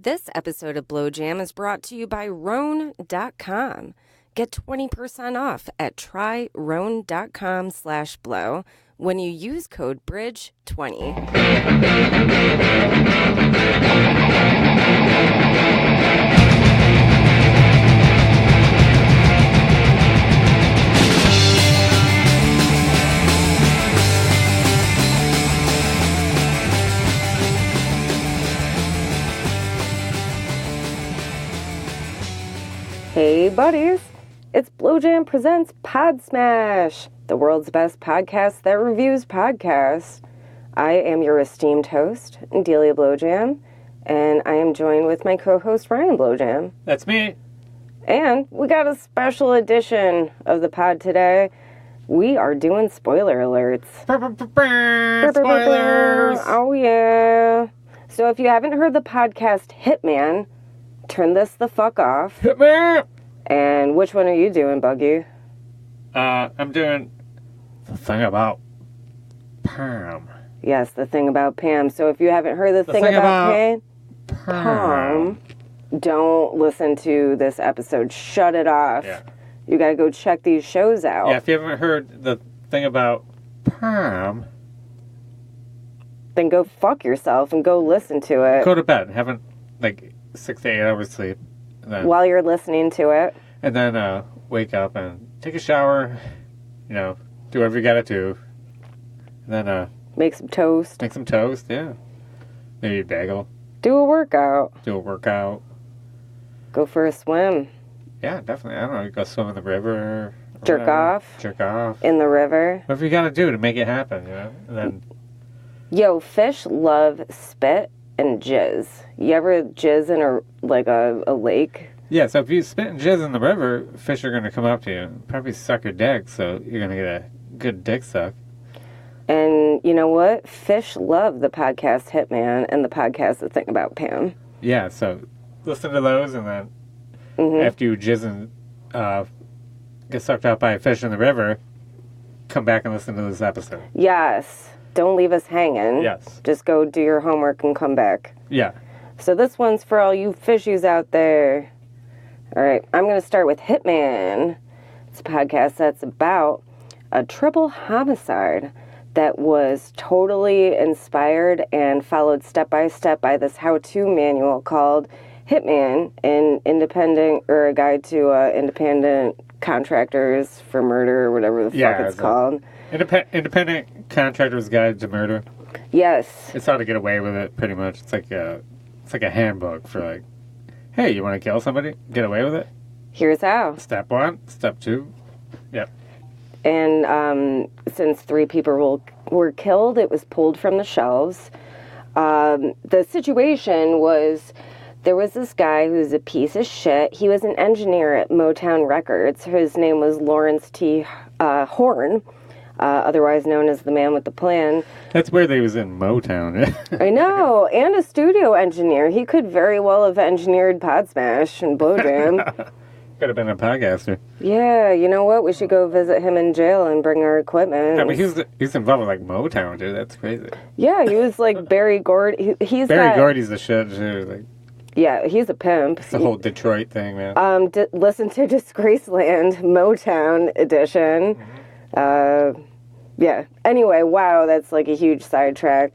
This episode of Blow Jam is brought to you by Rhone.com. Get 20% off at tryrhone.com/blow when you use code BRIDGE20. Hey buddies, it's Blow Jam presents PODSMASH, the world's best podcast that reviews podcasts. I am your esteemed host, Delia Blowjam, and I am joined with my co-host, Ryan Blowjam. That's me. And we got a special edition of the pod today. We are doing spoiler alerts. Spoilers! Oh yeah. So if you haven't heard the podcast Hitman, turn this the fuck off. Hitman! And which one are you doing, Buggy? I'm doing the thing about Pam. Yes, the thing about Pam. So if you haven't heard the thing about Pam, don't listen to this episode. Shut it off. Yeah. You gotta go check these shows out. Yeah, if you haven't heard the thing about Pam, then go fuck yourself and go listen to it. go to bed. Have 6 to 8 hours sleep. And then, while you're listening to it. And then wake up and take a shower. You know, do whatever you gotta do. And then Make some toast. make some toast, yeah. Maybe a bagel. Do a workout. Do a workout. Go for a swim. Yeah, definitely. I don't know, you go swim in the river. or Jerk whatever. off. Jerk off. In the river. Whatever you gotta do to make it happen, you know? And then Yo, fish love spit and jizz. You ever jizz in a lake? yeah, so if you spit and jizz in the river, fish are going to come up to you. Probably suck your dick, so you're going to get a good dick suck. And you know what? Fish love the podcast Hitman and the podcast The Thing About Pam. Yeah, so listen to those, and then after you jizz and get sucked out by a fish in the river, come back and listen to this episode. Yes. Don't leave us hanging. Yes. Just go do your homework and come back. Yeah. So this one's for all you fishies out there. All right, I'm going to start with Hitman. It's a podcast that's about a triple homicide that was totally inspired and followed step by step by this how-to manual called Hitman, a guide to independent contractors for murder or whatever the fuck it's called. Independent Contractor's Guide to Murder. Yes. It's how to get away with it, pretty much. It's like a handbook for hey, you want to kill somebody? Get away with it? Here's how. Step 1, step 2. Yep. And since 3 people were killed, it was pulled from the shelves. The situation was, there was this guy who was a piece of shit. He was an engineer at Motown Records. His name was Lawrence T. Horn, otherwise known as the man with the plan. That's where they was in Motown. I know, and a studio engineer. He could very well have engineered PODSMASH and Blow Jam. Could have been a podcaster. Yeah, you know what? We should go visit him in jail and bring our equipment. I mean, he's involved with Motown, dude. That's crazy. Yeah, he was like Barry Gordy. Barry Gordy's the shit, too. Yeah, he's a pimp. It's the whole Detroit thing, man. Listen to Disgraceland Motown edition. Yeah. Anyway, wow, that's a huge sidetrack.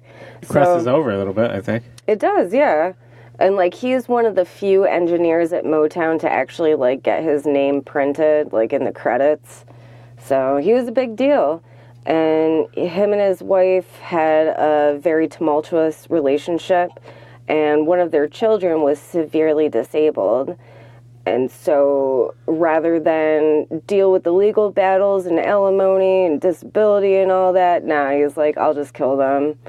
Crosses over a little bit, I think. It does, yeah. And he's one of the few engineers at Motown to actually get his name printed in the credits. So he was a big deal. And him and his wife had a very tumultuous relationship, and one of their children was severely disabled. And so rather than deal with the legal battles and alimony and disability and all that, he's I'll just kill them.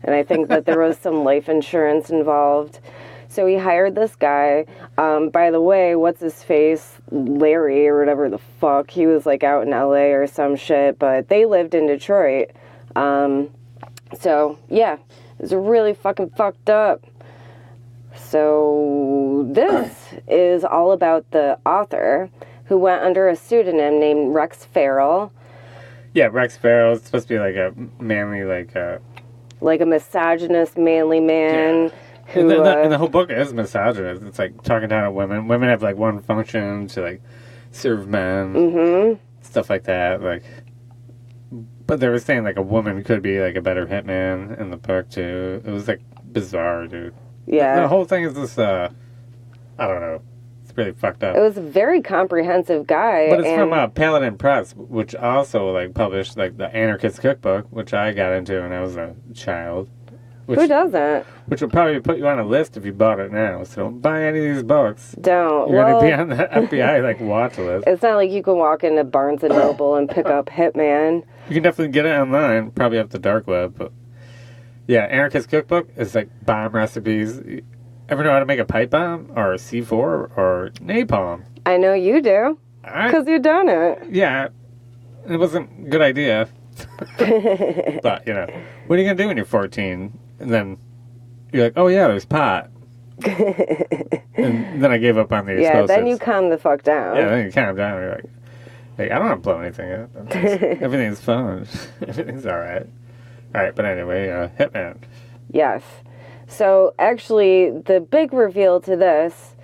And I think that there was some life insurance involved. So he hired this guy. By the way, what's his face? Larry or whatever the fuck. He was out in LA or some shit, but they lived in Detroit. So yeah, it was really fucking fucked up. So this is all about the author who went under a pseudonym named Rex Farrell. Yeah, Rex Farrell is supposed to be a manly, like a misogynist, manly man. Yeah. Who, and the whole book is misogynist. It's like talking down to women. Women have like one function to like serve men, stuff like that. Like, but they were saying like a woman could be like a better hitman in the book too. It was like bizarre, dude. Yeah. The whole thing is this. I don't know. It's really fucked up. It was a very comprehensive guy. But it's from Paladin Press, which also like published like the Anarchist Cookbook, which I got into when I was a child. Who doesn't? Which would probably put you on a list if you bought it now. So don't buy any of these books. Don't. You're going to be on the FBI like watch list. It's not like you can walk into Barnes & Noble and pick up Hitman. You can definitely get it online, probably off the dark web. But yeah, Anarchist Cookbook is like bomb recipes. Ever know how to make a pipe bomb or a C4 or napalm? I know you do. Because you've done it. Yeah. It wasn't a good idea. But, you know, what are you going to do when you're 14? And then you're like, oh, yeah, there's pot. And then I gave up on the explosives. Yeah, then you calm the fuck down. Yeah, then you calm down. You're like, hey, I don't want to blow anything up. Everything's fine. Everything's all right. All right, but anyway, Hitman. Yes. So, actually, the big reveal to this,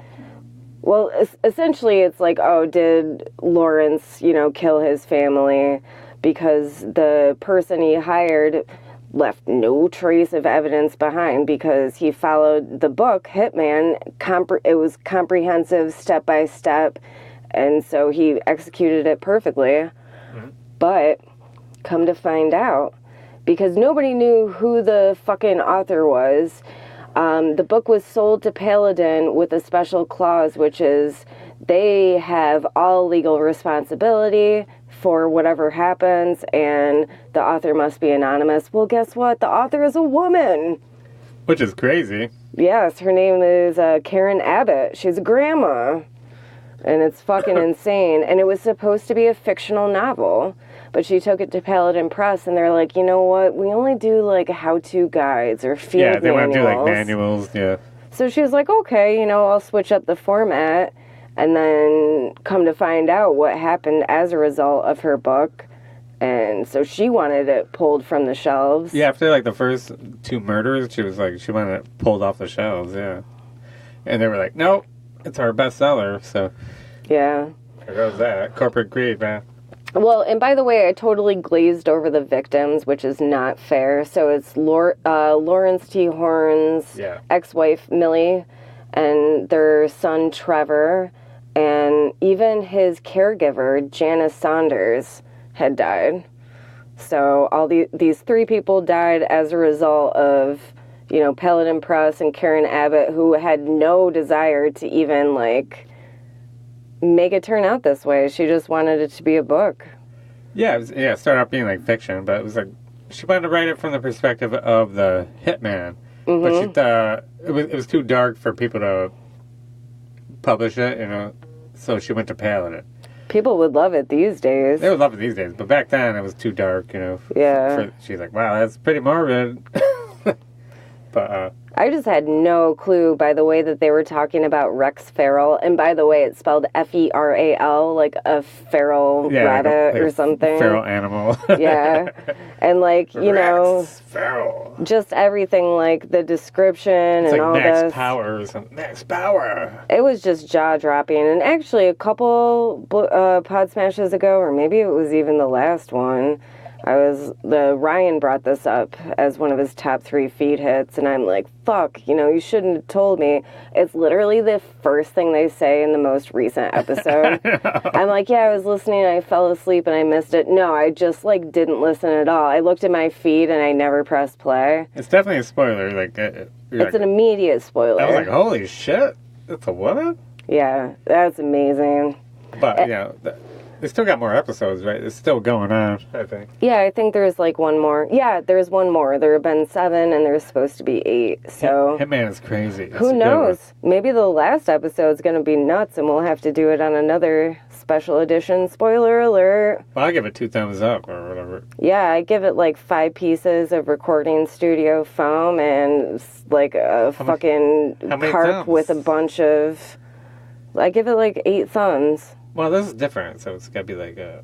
well, essentially it's like, oh, did Lawrence, kill his family? Because the person he hired left no trace of evidence behind because he followed the book, Hitman. It was comprehensive, step-by-step, and so he executed it perfectly. Mm-hmm. But, come to find out, because nobody knew who the fucking author was, the book was sold to Paladin with a special clause, which is they have all legal responsibility for whatever happens, and the author must be anonymous. Well, guess what? The author is a woman. Which is crazy. Yes, her name is Karen Abbott. She's a grandma. And it's fucking insane. And it was supposed to be a fictional novel. But she took it to Paladin Press, and they're like, you know what? We only do, like, how-to guides or field manuals. Yeah, they want to do, like, manuals, yeah. So she was like, okay, I'll switch up the format. And then come to find out what happened as a result of her book. And so she wanted it pulled from the shelves. Yeah, after, like, the first 2 murders, she was like, she wanted it pulled off the shelves, yeah. And they were like, nope, it's our bestseller, so. Yeah. There goes that. Corporate greed, man. Well, and by the way, I totally glazed over the victims, which is not fair. So it's Lawrence T. Horn's ex-wife, Millie, and their son, Trevor, and even his caregiver, Janice Saunders, had died. So all these 3 people died as a result of, Paladin Press and Karen Abbott, who had no desire to even, make it turn out this way. She just wanted it to be a book. Yeah, it started out being, fiction, but it was, she wanted to write it from the perspective of the hitman. Mm-hmm. But it was too dark for people to publish it, so she went to Paladin. People would love it these days. They would love it these days, but back then it was too dark, Yeah. She's like, wow, that's pretty morbid. But I just had no clue by the way that they were talking about Rex Feral. And by the way, it's spelled F-E-R-A-L, like a feral rabbit or something. Feral animal. Yeah. And Rex Feral. Just everything, the description it's and all Max this. Power or something. Max Power. It was just jaw-dropping. And actually, a couple PODSMAShes ago, or maybe it was even the last one, Ryan brought this up as one of his top 3 feed hits, and I'm like, fuck, you shouldn't have told me. It's literally the first thing they say in the most recent episode. I'm like, yeah, I was listening, and I fell asleep, and I missed it. No, I just, didn't listen at all. I looked at my feed, and I never pressed play. It's definitely a spoiler. It's an immediate spoiler. I was like, holy shit, it's a woman? Yeah, that's amazing. But, they still got more episodes, right? It's still going on, I think. Yeah, I think there's one more. Yeah, there's one more. There have been 7, and there's supposed to be 8. So Hitman is crazy. Who knows? Maybe the last episode's going to be nuts, and we'll have to do it on another special edition. Spoiler alert. Well, I give it 2 thumbs up or whatever. Yeah, I give it 5 pieces of recording studio foam and a fucking carp with a bunch of. I give it 8 thumbs. Well, this is different, so it's got to be a...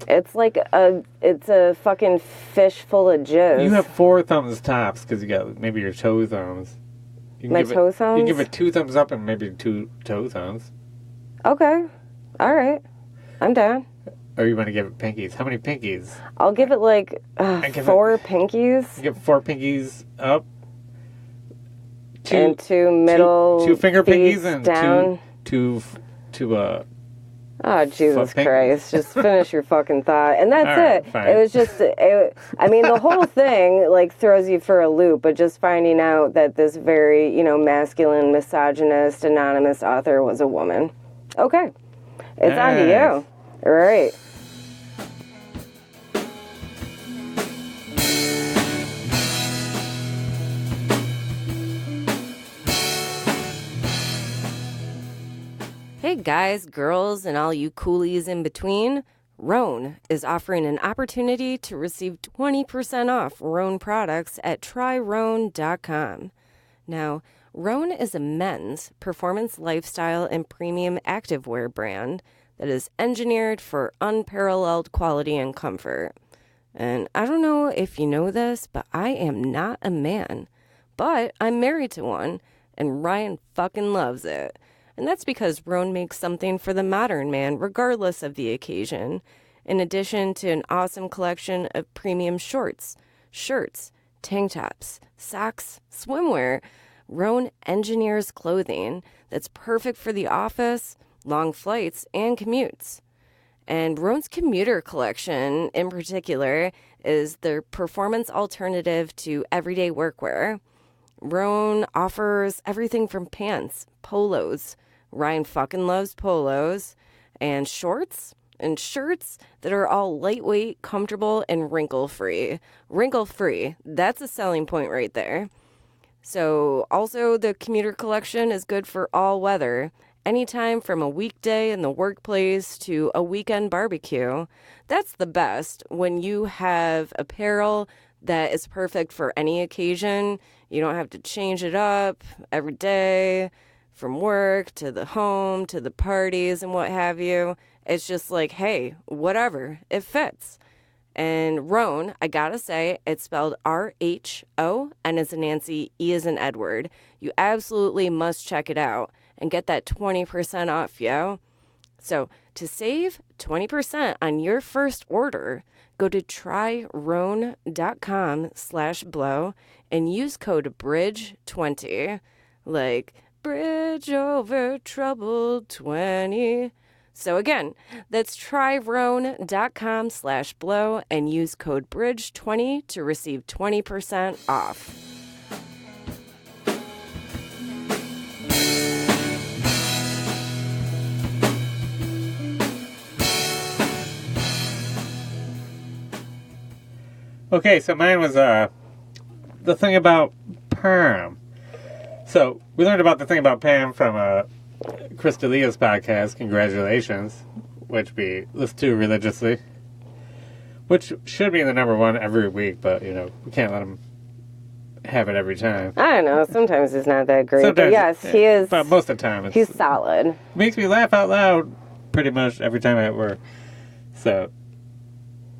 It's a fucking fish full of jizz. You have 4 thumbs tops, because you got maybe your toe thumbs. My toe thumbs? You can give it 2 thumbs up and maybe 2 toe thumbs. Okay. All right. I'm down. Or you want to give it pinkies? How many pinkies? I'll give it like 4 pinkies. Give 4 pinkies up. And 2 middle. 2 finger pinkies and down. two Oh, Jesus Christ. Just finish your fucking thought. And that's right, it. fine. It was just, I mean, the whole thing, like, throws you for a loop, but just finding out that this very, masculine, misogynist, anonymous author was a woman. Okay. It's on to you. All right. Hey guys, girls, and all you coolies in between, Roan is offering an opportunity to receive 20% off Roan products at tryroan.com. Now, Roan is a men's performance lifestyle and premium activewear brand that is engineered for unparalleled quality and comfort. And I don't know if you know this, but I am not a man. But I'm married to one, and Ryan fucking loves it. And that's because Roan makes something for the modern man, regardless of the occasion, in addition to an awesome collection of premium shorts, shirts, tank tops, socks, swimwear. Roan engineers clothing that's perfect for the office, long flights, and commutes. And Roan's commuter collection, in particular, is their performance alternative to everyday workwear. Roan offers everything from pants, polos. Ryan fucking loves polos. And shorts and shirts that are all lightweight, comfortable, and wrinkle-free. Wrinkle-free. That's a selling point right there. So also the commuter collection is good for all weather. Anytime from a weekday in the workplace to a weekend barbecue. That's the best when you have apparel that is perfect for any occasion. You don't have to change it up every day from work to the home to the parties and what have you. It's just like, hey, whatever, it fits. And Roan, I gotta say, it's spelled R-H-O, N as in Nancy, E as in Edward. You absolutely must check it out and get that 20% off, yo. So to save 20% on your first order, go to tryroan.com/blow and use code BRIDGE20. Like, bridge over troubled 20. So again, that's tryroan.com/blow and use code BRIDGE20 to receive 20% off. Okay, so mine was the thing about Pam. So we learned about the thing about Pam from Chris D'Elia's podcast, Congratulations, which we listen to religiously, which should be the number one every week, but, we can't let him have it every time. I don't know. Sometimes he's not that great. Sometimes, but yes, he is. But most of the time, he's solid. Makes me laugh out loud pretty much every time I'm at work. So,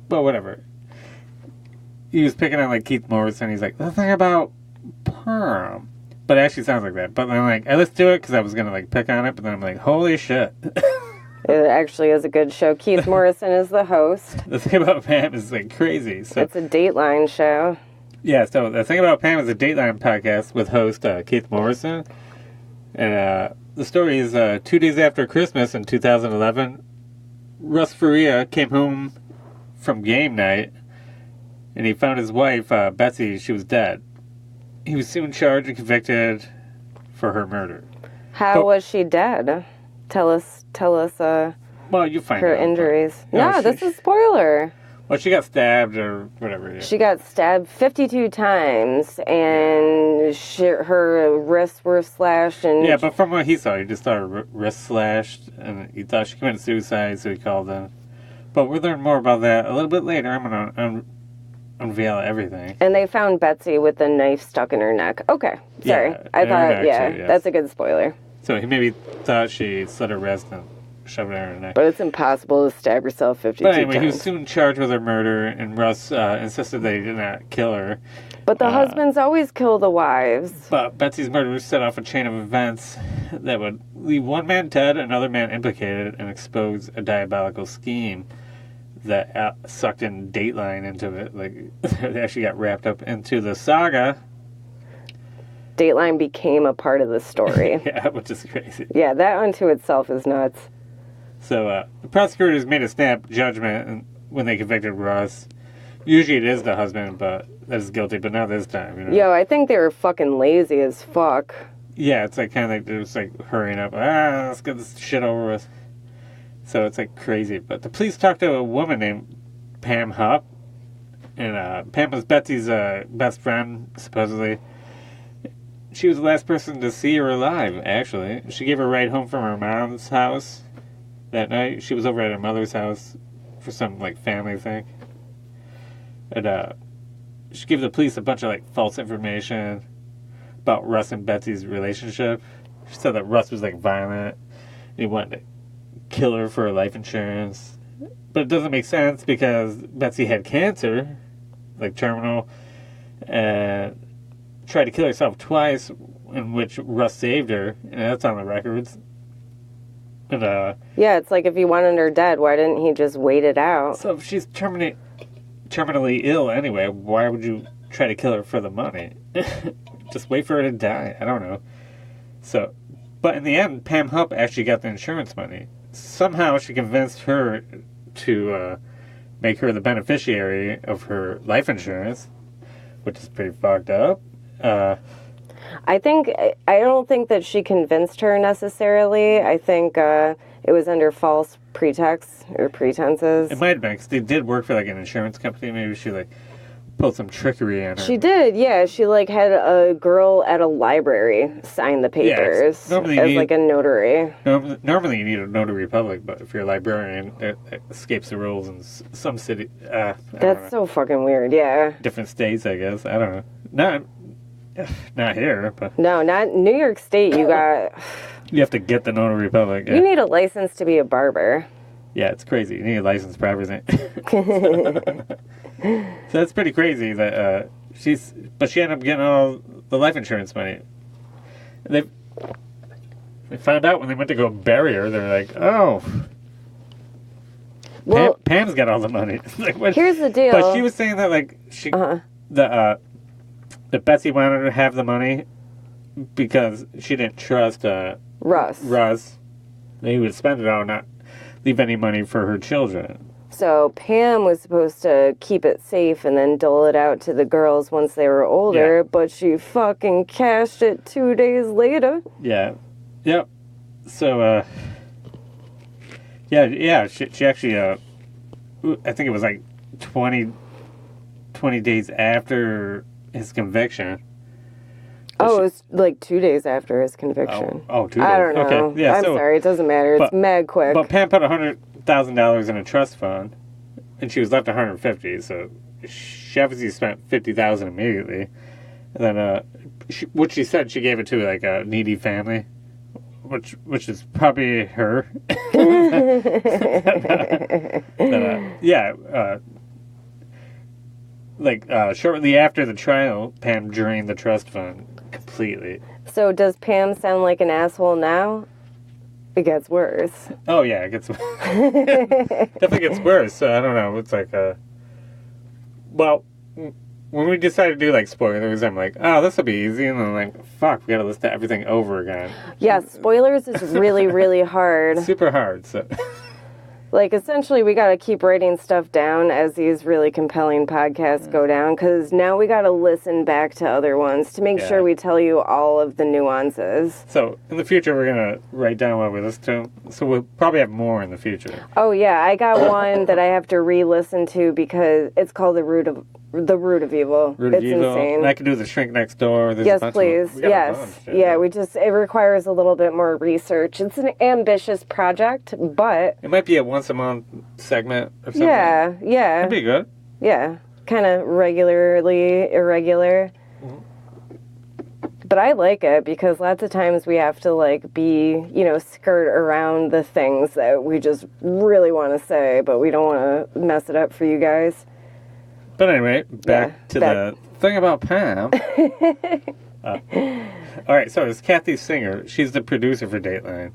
but whatever. He was picking on, like, Keith Morrison. He's like, the thing about Pam. But it actually sounds like that. But then, like, I listened to it because I was going to, like, pick on it. But then I'm like, holy shit. It actually is a good show. Keith Morrison is the host. The thing about Pam is, like, crazy. So, it's a Dateline show. Yeah, so the thing about Pam is a Dateline podcast with host Keith Morrison. And the story is 2 days after Christmas in 2011, Russ Faria came home from game night. And he found his wife, Betsy, she was dead. He was soon charged and convicted for her murder. How was she dead? Tell us. Well, you find her out, injuries. No, this is a spoiler. Well, she got stabbed or whatever. Yeah. She got stabbed 52 times, and her wrists were slashed. And yeah, but from what he saw, he just saw her wrist slashed, and he thought she committed suicide, so he called in. But we'll learn more about that a little bit later. I'm going to unveil everything. And they found Betsy with a knife stuck in her neck. Okay, sorry. Yeah, I thought, too, yes. That's a good spoiler. So he maybe thought she slit her wrist and shoved it in her neck. But it's impossible to stab yourself 52 times. But anyway, he was soon charged with her murder, and Russ insisted they did not kill her. But the husbands always kill the wives. But Betsy's murder set off a chain of events that would leave one man dead, another man implicated, and expose a diabolical scheme that sucked in Dateline into it. Like, they actually got wrapped up into the saga. Dateline became a part of the story. Yeah, which is crazy. Yeah, that unto itself is nuts. So, the prosecutors made a snap judgment when they convicted Russ. Usually it is the husband, but that is guilty, but not this time, you know. Yo, I think they were fucking lazy as fuck. Yeah, it's like kind of like they're just like hurrying up. Let's get this shit over with. So it's like crazy. But the police talked to a woman named Pam Hupp, and Pam was Betsy's best friend, supposedly. She was the last person to see her alive, actually. She gave her a ride home from her mom's house that night. She was over at her mother's house for some like family thing. And she gave the police a bunch of like false information about Russ and Betsy's relationship. She said that Russ was like violent. He wanted to kill her for her life insurance. But it doesn't make sense because Betsy had cancer, like terminal, and tried to kill herself twice, in which Russ saved her, and that's on the records. And yeah, it's like if he wanted her dead, why didn't he just wait it out? So if she's terminally ill anyway, why would you try to kill her for the money? Just wait for her to die. I don't know. So, but in the end, Pam Hupp actually got the insurance money. Somehow she convinced her to make her the beneficiary of her life insurance, which is pretty fucked up. I don't think that she convinced her necessarily. I think it was under false pretexts or pretenses. It might have been, because they did work for like an insurance company. Maybe she like pulled some trickery on her. She did, yeah. She like had a girl at a library sign the papers as like a notary. Normally you need a notary public, but if you're a librarian, it escapes the rules in some city. That's so fucking weird, yeah. Different states, I guess. I don't know. Not here, but... No, not New York State. You got... You have to get the notary public. Yeah. You need a license to be a barber. Yeah, it's crazy. You need a license for everything. So that's pretty crazy that she ended up getting all the life insurance money. They found out when they went to go bury her. They're like, oh, well, Pam's got all the money. Like, here's the deal. But she was saying that like that Betsy wanted to have the money because she didn't trust Russ. He would spend it all, not leave any money for her children. So Pam was supposed to keep it safe and then dole it out to the girls once they were older, but she fucking cashed it 2 days later. Yeah. Yep. So, she actually, I think it was like 20 days after his conviction. Oh, it was like 2 days after his conviction. Oh, 2 days. I don't know. Okay. Yeah, I'm sorry, it doesn't matter. It's mad quick. But Pam put $100,000 in a trust fund, and she was left $150,000. So she obviously spent $50,000 immediately. And then, what she said, she gave it to like a needy family, which is probably her. Shortly after the trial, Pam drained the trust fund completely. So does Pam sound like an asshole now? It gets worse. Oh yeah, it gets definitely gets worse. So I don't know. It's like well, when we decided to do like spoilers, I'm like, oh, this will be easy, and then like, fuck, we gotta listen to everything over again. Yeah, spoilers is really, really hard. Super hard. So. Like, essentially, we got to keep writing stuff down as these really compelling podcasts go down, because now we got to listen back to other ones to make sure we tell you all of the nuances. So, in the future, we're going to write down what we listen to, so we'll probably have more in the future. Oh, yeah, I got one that I have to re-listen to because it's called The Root of Evil. It's insane. And I can do The Shrink Next Door. Yes, please. Yes. Yeah, it requires a little bit more research. It's an ambitious project, but... It might be a once-a-month segment or something. Yeah. That'd be good. Yeah. Kind of regularly irregular. Mm-hmm. But I like it because lots of times we have to, like, skirt around the things that we just really want to say, but we don't want to mess it up for you guys. But anyway, back to the thing about Pam. All right, so it's Kathy Singer. She's the producer for Dateline.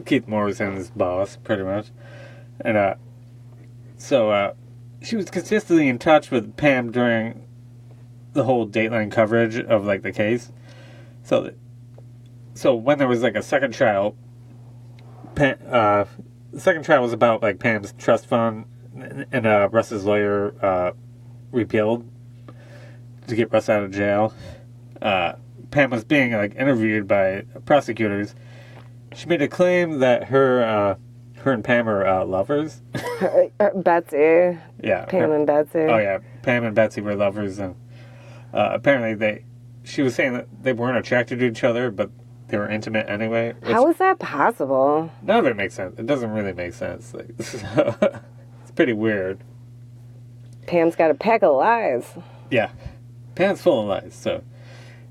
Keith Morrison's boss, pretty much. And so she was consistently in touch with Pam during the whole Dateline coverage of like the case. So when there was like a second trial, the second trial was about like Pam's trust fund, and Russ's lawyer repealed to get Russ out of jail. Pam was being like interviewed by prosecutors. She made a claim that her and Pam are lovers. Betsy. Yeah. Pam and Betsy. Oh yeah, Pam and Betsy were lovers, and apparently she was saying that they weren't attracted to each other, but they were intimate anyway. How is that possible? None of it makes sense. It doesn't really make sense. Like, it's pretty weird. Pam's got a pack of lies. Yeah, Pam's full of lies. So,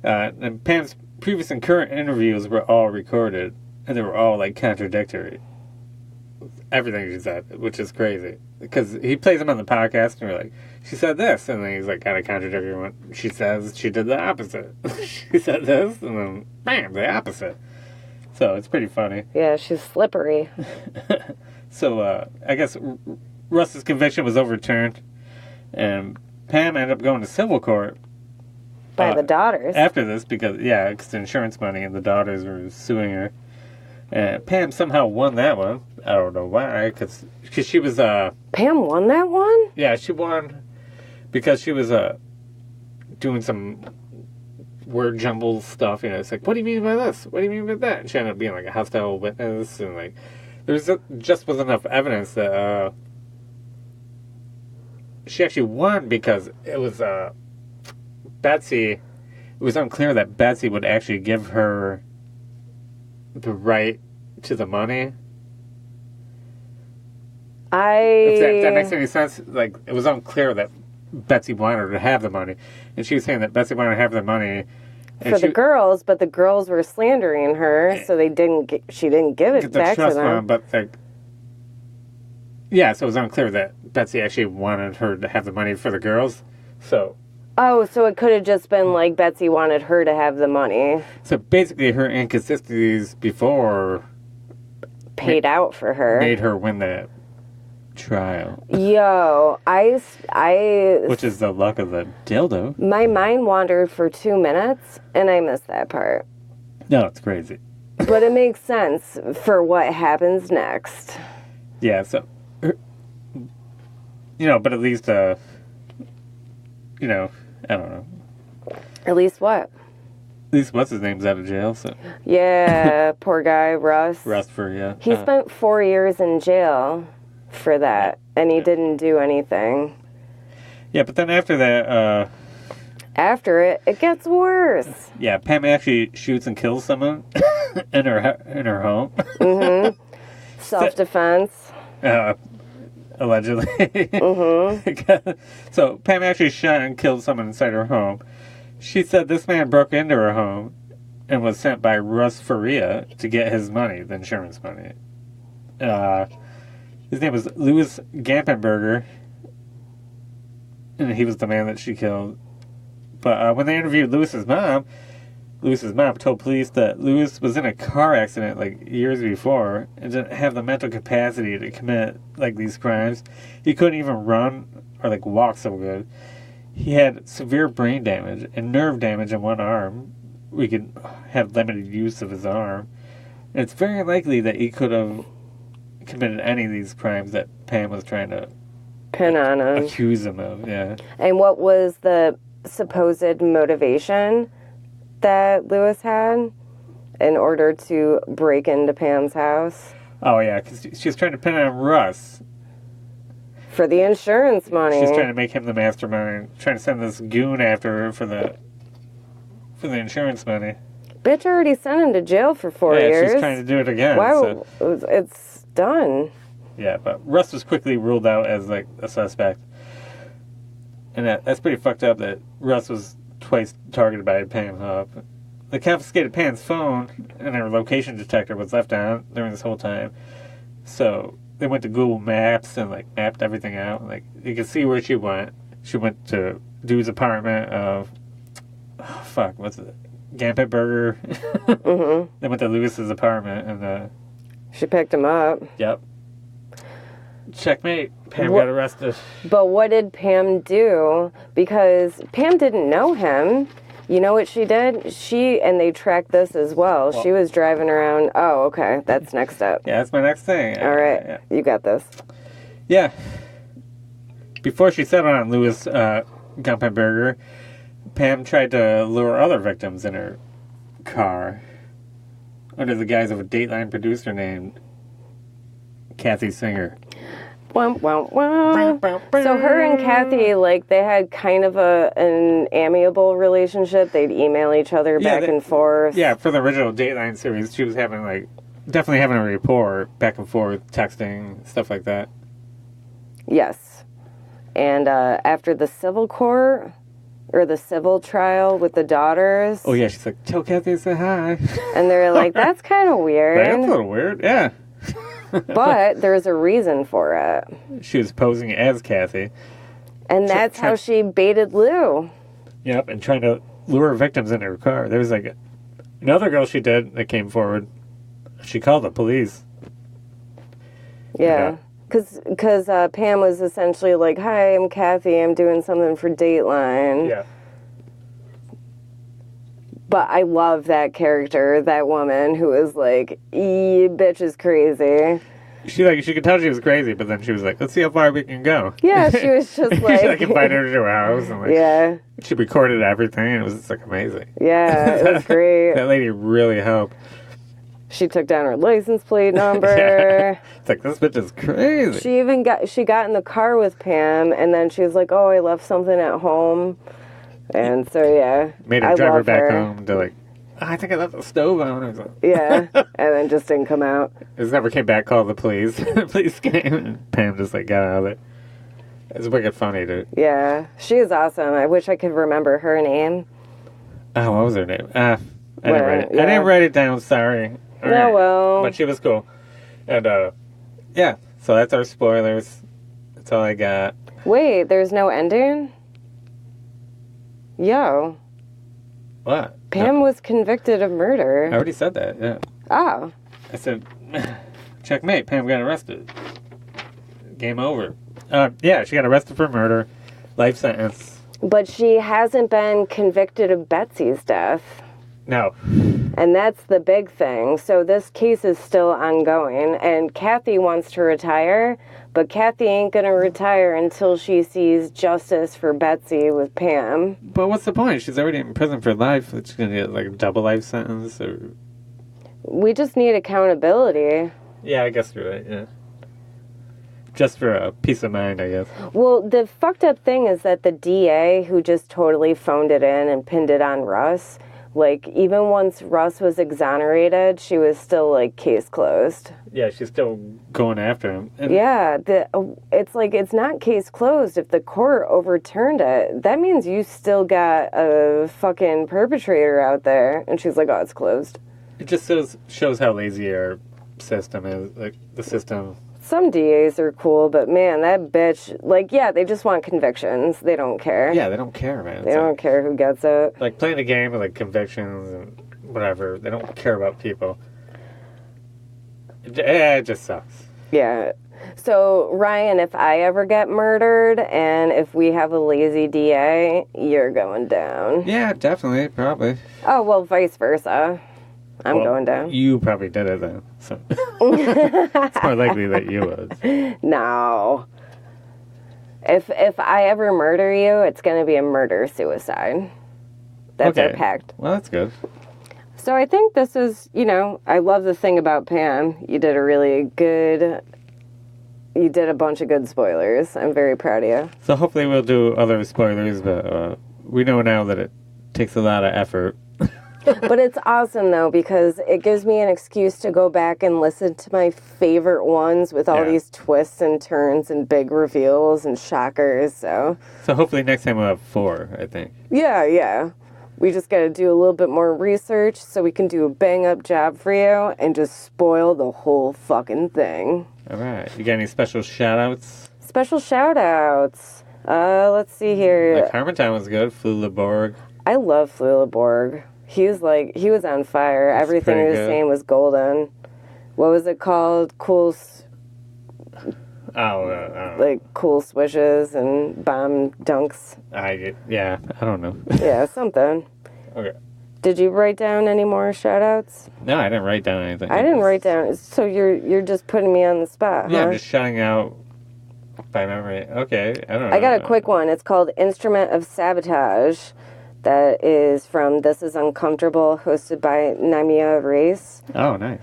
and Pam's previous and current interviews were all recorded, and they were all like contradictory. Everything she said, which is crazy, because he plays them on the podcast, and we're like, she said this, and then he's like kind of contradictory. When she says she did the opposite. She said this, and then bam, the opposite. So it's pretty funny. Yeah, she's slippery. So I guess Russ's conviction was overturned, and Pam ended up going to civil court By the daughters. after this because the insurance money, and the daughters were suing her. And Pam somehow won that one. I don't know why, because she was Pam won that one? yeah, she won because she was doing some word jumble stuff. You know, it's like, what do you mean by this? What do you mean by that? And she ended up being like a hostile witness, and like just wasn't enough evidence that she actually won, because it was Betsy. It was unclear that Betsy would actually give her the right to the money. If that makes any sense. Like, it was unclear that Betsy wanted her to have the money, and she was saying that Betsy wanted to have the money for the girls, but the girls were slandering her, so she didn't give it back to them. But like, yeah, so it was unclear that Betsy actually wanted her to have the money for the girls. So so it could have just been like Betsy wanted her to have the money. So basically, her inconsistencies before paid out for her, made her win the trial. Yo, which is the luck of the dildo. My mind wandered for 2 minutes, and I missed that part. No, it's crazy. But it makes sense for what happens next. Yeah, so, but at least, I don't know. At least what? At least what's his name's out of jail, so. Yeah, poor guy, Russ. Yeah. He spent 4 years in jail for that, and he didn't do anything. Yeah, but then after that, after it gets worse. Yeah, Pam actually shoots and kills someone in her home. Mm-hmm. Self-defense. Allegedly. Mm-hmm. So Pam actually shot and killed someone inside her home. She said this man broke into her home and was sent by Russ Faria to get his money, the insurance money. His name was Louis Gampenberger, and he was the man that she killed. But when they interviewed Louis's mom told police that Louis was in a car accident like years before and didn't have the mental capacity to commit like these crimes. He couldn't even run or like walk so good. He had severe brain damage and nerve damage in one arm. We could have limited use of his arm. And it's very likely that he could have committed any of these crimes that Pam was trying to pin on him, accuse him of. Yeah. And what was the supposed motivation that Louis had in order to break into Pam's house? Oh yeah, because she was trying to pin on Russ for the insurance money. She's trying to make him the mastermind, trying to send this goon after her for the insurance money. Bitch already sent him to jail for 4 years. She's trying to do it again. Wow, so. It's done. Yeah, but Russ was quickly ruled out as like a suspect, and that's pretty fucked up. That Russ was twice targeted by Pam Hupp. They confiscated Pam's phone, and her location detector was left on during this whole time. So they went to Google Maps and like mapped everything out. Like you can see where she went. She went to dude's apartment of what's it? Gambit Burger. Mm-hmm. They went to Lewis's apartment and She picked him up. Yep. Checkmate. Pam got arrested. But what did Pam do? Because Pam didn't know him. You know what she did? And they tracked this as well. She was driving around. Oh, okay. That's next up. Yeah, that's my next thing. All right. Yeah. You got this. Yeah. Before she settled on Lewis Gumpenberger, Pam tried to lure other victims in her car under the guise of a Dateline producer named Kathy Singer. Wah, wah, wah. So her and Kathy, like, they had kind of an amiable relationship. They'd email each other back and forth. Yeah, for the original Dateline series, she was having, like, definitely having a rapport, back and forth, texting, stuff like that. Yes. And after the civil court, or the civil trial with the daughters. Oh, yeah, she's like, tell Kathy I said hi. And they're like, that's kind of weird. That's a little weird, yeah. But there's a reason for it. She was posing as Kathy. And that's how she baited Lou. Yep, and trying to lure victims into her car. There was like another girl she did that came forward. She called the police. Yeah. Because Pam was essentially like, hi, I'm Kathy. I'm doing something for Dateline. Yeah. But I love that character, that woman who was like, bitch is crazy. She could tell she was crazy, but then she was like, let's see how far we can go. Yeah, she was just like... She like invited her to her house. And like, yeah. She recorded everything, and it was just like amazing. Yeah, it was great. That lady really helped. She took down her license plate number. Yeah. It's like, this bitch is crazy. She got in the car with Pam, and then she was like, oh, I left something at home. And so, yeah. Made her drive her back home to like, I think I left the stove on. I was like, yeah. And then just didn't come out. It never came back, called the police. The police came, and Pam just like got out of it. It's wicked funny, dude. Yeah. She is awesome. I wish I could remember her name. Oh, what was her name? I didn't write it. Yeah. I didn't write it down, sorry. All right. Well. But she was cool. And, yeah. So that's our spoilers. That's all I got. Wait, there's no ending? Yo. What? Pam was convicted of murder. I already said that, yeah. Oh. I said, checkmate, Pam got arrested. Game over. Yeah, she got arrested for murder. Life sentence. But she hasn't been convicted of Betsy's death. No. And that's the big thing. So this case is still ongoing. And Kathy wants to retire, but Kathy ain't going to retire until she sees justice for Betsy with Pam. But what's the point? She's already in prison for life. She's going to get like a double life sentence? Or... We just need accountability. Yeah, I guess you're right, yeah. Just for a peace of mind, I guess. Well, the fucked up thing is that the DA, who just totally phoned it in and pinned it on Russ, like, even once Russ was exonerated, she was still, like, case closed. Yeah, she's still going after him. And yeah, it's like, it's not case closed. If the court overturned it, that means you still got a fucking perpetrator out there. And she's like, oh, it's closed. It just shows how lazy our system is, like, the system. Some DAs are cool, but man, that bitch, like, yeah, they just want convictions. They don't care. Yeah, they don't care, man. They don't care who gets it. Like, playing a game with, like, convictions and whatever. They don't care about people. It just sucks. Yeah. So, Ryan, if I ever get murdered and if we have a lazy DA, you're going down. Yeah, definitely, probably. Oh, well, vice versa. I'm going down. You probably did it then. So. It's more likely that you would. No. If I ever murder you, it's going to be a murder-suicide. That's our pact. Well, that's good. So I think this is, I love the thing about Pam. You did a bunch of good spoilers. I'm very proud of you. So hopefully we'll do other spoilers, but we know now that it takes a lot of effort. But it's awesome, though, because it gives me an excuse to go back and listen to my favorite ones with all these twists and turns and big reveals and shockers, so hopefully next time we'll have 4, I think. Yeah. We just got to do a little bit more research so we can do a bang-up job for you and just spoil the whole fucking thing. All right. You got any special shout-outs? Special shout-outs. Let's see here. Like Harmontown was good. Flulaborg. I love Flulaborg. He was on fire. That's Everything he was pretty good. saying was golden. What was it called? Cool swishes and bomb dunks. I don't know. Yeah, something. Okay. Did you write down any more shout-outs? No, I didn't write down anything. I didn't write down. So you're just putting me on the spot, Yeah, huh? I'm just shouting out by memory. Okay, I don't know. I got a quick one. It's called Instrument of Sabotage. That is from This Is Uncomfortable, hosted by Namia Race. Oh, nice.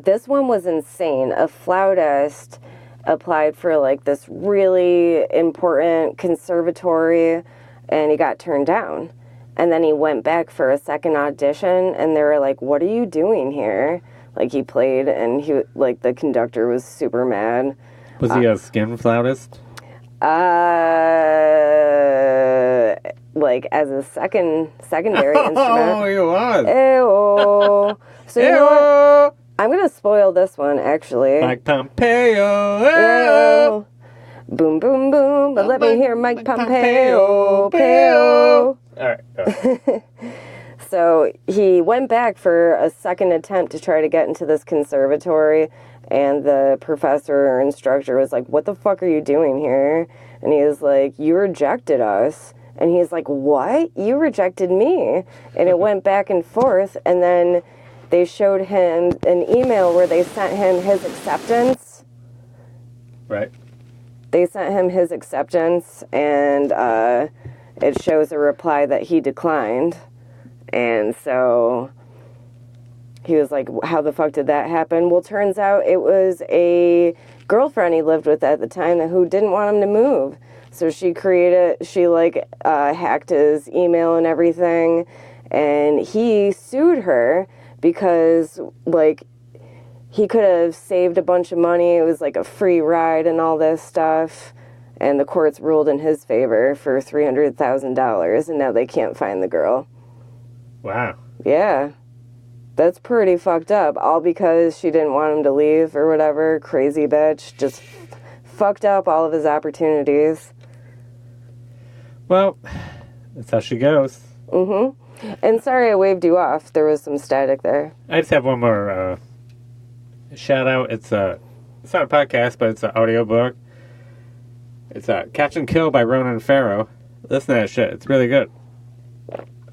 This one was insane. A flautist applied for like this really important conservatory and he got turned down. And then he went back for a second audition and they were like, "What are you doing here?" Like he played and the conductor was super mad. Was he a skin flautist? Like as a secondary instrument. Oh, he was. Ew. So you know what? I'm gonna spoil this one actually. Mike Pompeo. Ew. Boom, boom, boom. But let me hear Mike Pompeo. Peo. All right. So he went back for a second attempt to try to get into this conservatory, and the professor or instructor was like, "What the fuck are you doing here?" And he was like, "You rejected us." And he's like, "What? You rejected me?" And it went back and forth, and then they showed him an email where they sent him his acceptance. Right. They sent him his acceptance, and it shows a reply that he declined. And so he was like, "How the fuck did that happen?" Well, turns out it was a girlfriend he lived with at the time who didn't want him to move. So she hacked his email and everything, and he sued her because, like, he could have saved a bunch of money. It was like a free ride and all this stuff. And the courts ruled in his favor for $300,000, and now they can't find the girl. Wow. Yeah. That's pretty fucked up. All because she didn't want him to leave or whatever. Crazy bitch. Just fucked up all of his opportunities. Well, that's how she goes. Mm-hmm. And sorry I waved you off. There was some static there. I just have one more shout out. It's not a podcast, but it's an audiobook. It's Catch and Kill by Ronan Farrow. Listen to that shit. It's really good.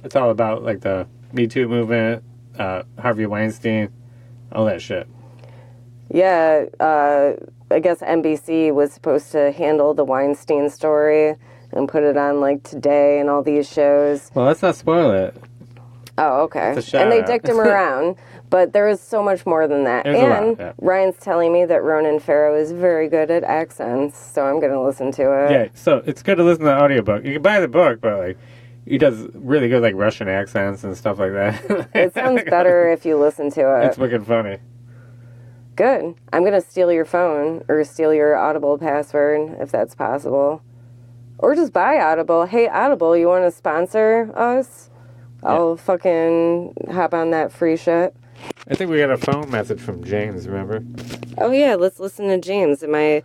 It's all about like the Me Too movement, Harvey Weinstein, all that shit. Yeah, I guess NBC was supposed to handle the Weinstein story and put it on like Today and all these shows. Well, let's not spoil it. Oh, okay. It's a shout And they out. dicked him around, but there is so much more than that. There's a lot, yeah. Ryan's telling me that Ronan Farrow is very good at accents, so I'm going to listen to it. Yeah, so it's good to listen to the audiobook. You can buy the book, but like he does really good like Russian accents and stuff like that. It sounds better if you listen to it. It's wicked funny. Good. I'm going to steal your phone or steal your Audible password if that's possible. Or just buy Audible. Hey, Audible, you want to sponsor us? Yeah. I'll fucking hop on that free shit. I think we got a phone message from James, remember? Oh, yeah, let's listen to James. And my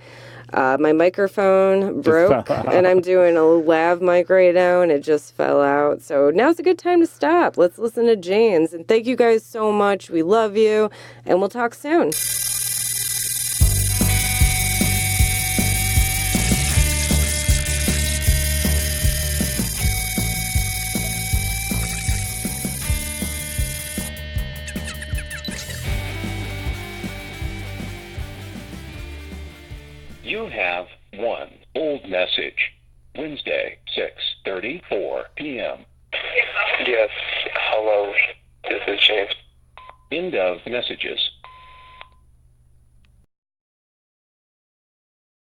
microphone broke, fell out. and I'm doing a lav mic right now, and it just fell out. So now's a good time to stop. Let's listen to James. And thank you guys so much. We love you, and we'll talk soon. You have one old message. Wednesday, 6:34 p.m. Yes. Hello. This is James. End of messages.